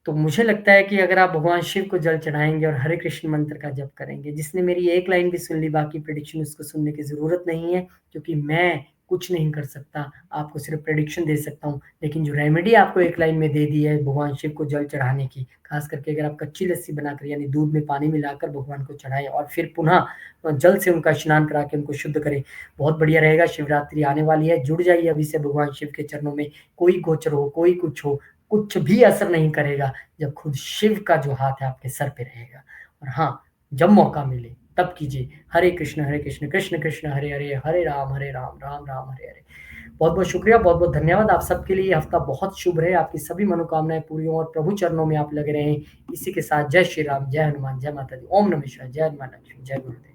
तो मुझे लगता है कि अगर आप भगवान शिव को जल चढ़ाएँगे और हरे कृष्ण मंत्र का जप करेंगे, जिसने मेरी एक लाइन भी सुन ली, बाकी प्रेडिक्शन उसको सुनने की ज़रूरत नहीं है, क्योंकि मैं कुछ नहीं कर सकता, आपको सिर्फ़ प्रेडिक्शन दे सकता हूँ। लेकिन जो रेमेडी आपको एक लाइन में दे दी है भगवान शिव को जल चढ़ाने की, ख़ास करके अगर आप कच्ची लस्सी बनाकर यानी दूध में पानी मिलाकर भगवान को चढ़ाएँ और फिर पुनः जल से उनका स्नान करा के उनको शुद्ध करें, बहुत बढ़िया रहेगा। शिवरात्रि आने वाली है, जुड़ जाइए अभी से भगवान शिव के चरणों में, कोई गोचर हो, कोई कुछ हो, कुछ भी असर नहीं करेगा जब खुद शिव का जो हाथ है आपके सर पे रहेगा। और हाँ, जब मौका मिले तब कीजिए। हरे कृष्ण कृष्ण कृष्ण हरे हरे, हरे राम राम राम हरे हरे। बहुत बहुत शुक्रिया, बहुत बहुत धन्यवाद आप सबके लिए। ये हफ्ता बहुत शुभ रहे, आपकी सभी मनोकामनाएं पूरी हों और प्रभु चरणों में आप लगे रहें। इसी के साथ जय श्री राम, जय हनुमान, जय माता दी, ओम नमः शिवाय, जय माता लक्ष्मी, जय गुरुदेव।